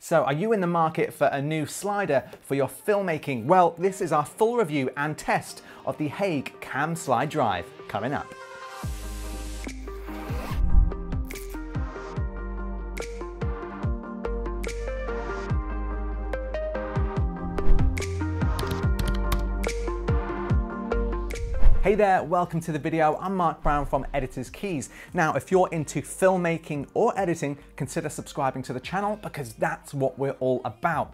So are you in the market for a new slider for your filmmaking? Well, this is our full review and test of the Hague CamSlide Drive coming up. Hey there, welcome to the video. I'm Mark Brown from Editor's Keys. Now, if you're into filmmaking or editing, consider subscribing to the channel because that's what we're all about.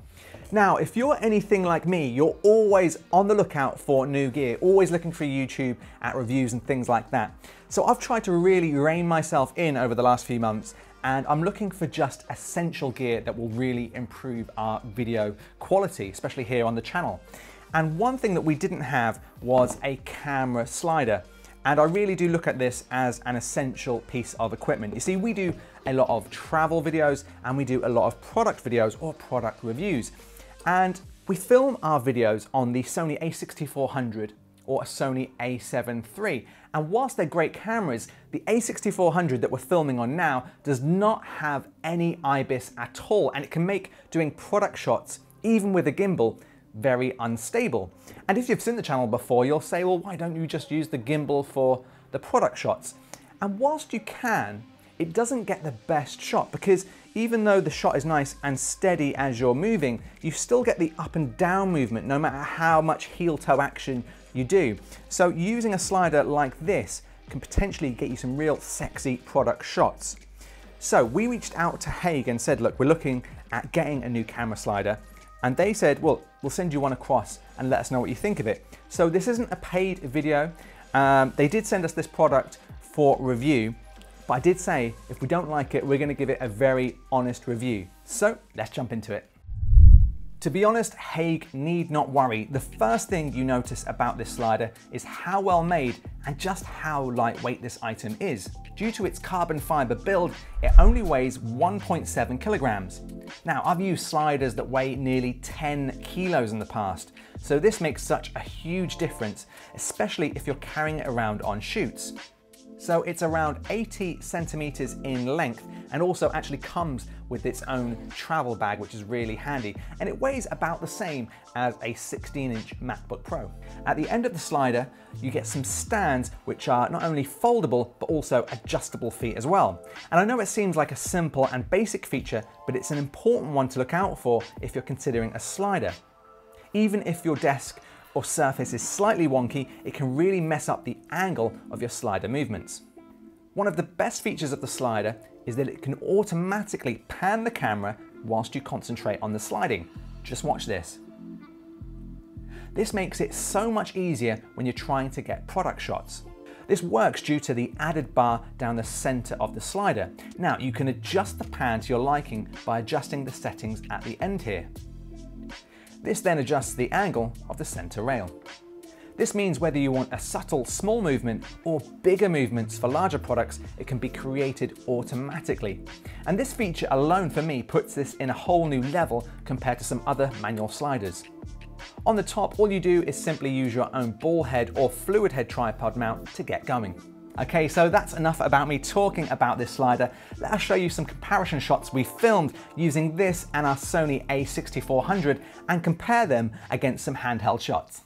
Now, if you're anything like me, you're always on the lookout for new gear, always looking for YouTube at reviews and things like that. So I've tried to really rein myself in over the last few months, and I'm looking for just essential gear that will really improve our video quality, especially here on the channel. And one thing that we didn't have was a camera slider. And I really do look at this as an essential piece of equipment. You see, we do a lot of travel videos and we do a lot of product videos or product reviews. And we film our videos on the Sony a6400 or a Sony a7 III. And whilst they're great cameras, the a6400 that we're filming on now does not have any IBIS at all. And it can make doing product shots, even with a gimbal, very unstable. And if you've seen the channel before, you'll say, well, why don't you just use the gimbal for the product shots? And whilst you can, it doesn't get the best shot because even though the shot is nice and steady as you're moving, you still get the up and down movement no matter how much heel-toe action you do. So using a slider like this can potentially get you some real sexy product shots. So we reached out to Hague and said, look, we're looking at getting a new camera slider. And they said, well, we'll send you one across and let us know what you think of it. So this isn't a paid video. They did send us this product for review, but I did say, if we don't like it, we're gonna give it a very honest review. So let's jump into it. To be honest, Hague need not worry. The first thing you notice about this slider is how well made and just how lightweight this item is. Due to its carbon fiber build, it only weighs 1.7 kilograms. Now, I've used sliders that weigh nearly 10 kilos in the past, so this makes such a huge difference, especially if you're carrying it around on shoots. So it's around 80 centimeters in length and also actually comes with its own travel bag, which is really handy. And it weighs about the same as a 16-inch MacBook Pro. At the end of the slider, you get some stands which are not only foldable, but also adjustable feet as well. And I know it seems like a simple and basic feature, but it's an important one to look out for if you're considering a slider. Even if your desk or surface is slightly wonky, it can really mess up the angle of your slider movements. One of the best features of the slider is that it can automatically pan the camera whilst you concentrate on the sliding. Just watch this. This makes it so much easier when you're trying to get product shots. This works due to the added bar down the center of the slider. Now, you can adjust the pan to your liking by adjusting the settings at the end here. This then adjusts the angle of the center rail. This means whether you want a subtle small movement or bigger movements for larger products, it can be created automatically. And this feature alone for me puts this in a whole new level compared to some other manual sliders. On the top, all you do is simply use your own ball head or fluid head tripod mount to get going. Okay, so that's enough about me talking about this slider. Let us show you some comparison shots we filmed using this and our Sony a6400 and compare them against some handheld shots.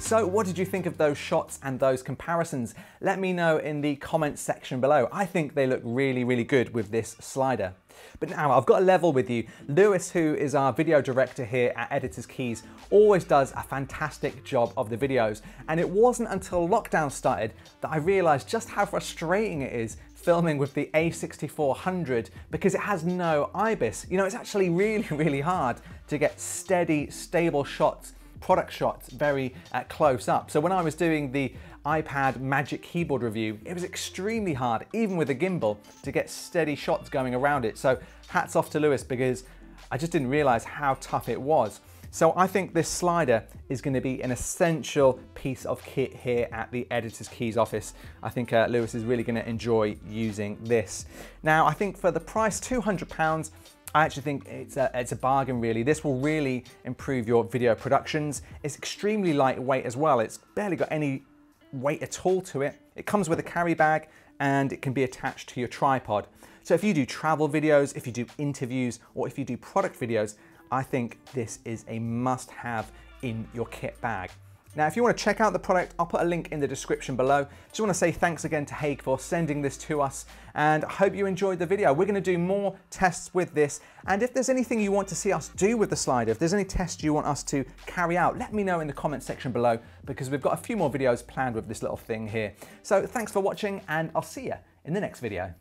So what did you think of those shots and those comparisons? Let me know in the comments section below. I think they look really, really good with this slider. But now I've got a level with you. Lewis, who is our video director here at Editor's Keys, always does a fantastic job of the videos. And it wasn't until lockdown started that I realized just how frustrating it is filming with the A6400 because it has no IBIS. You know, it's actually really, really hard to get steady, stable shots, product shots, very close up. So when I was doing the iPad Magic Keyboard review, it was extremely hard, even with a gimbal, to get steady shots going around it. So hats off to Lewis, because I just didn't realize how tough it was. So I think this slider is going to be an essential piece of kit here at the Editor's Keys office. I think Lewis is really going to enjoy using this. Now, I think for the price, £200, I actually think it's a bargain, really. This will really improve your video productions. It's extremely lightweight as well. It's barely got any weight at all to it. It comes with a carry bag and it can be attached to your tripod. So if you do travel videos, if you do interviews, or if you do product videos, I think this is a must-have in your kit bag. Now, if you want to check out the product, I'll put a link in the description below. Just want to say thanks again to Hague for sending this to us, and I hope you enjoyed the video. We're going to do more tests with this, and if there's anything you want to see us do with the slider, if there's any tests you want us to carry out, let me know in the comment section below, because we've got a few more videos planned with this little thing here. So thanks for watching, and I'll see you in the next video.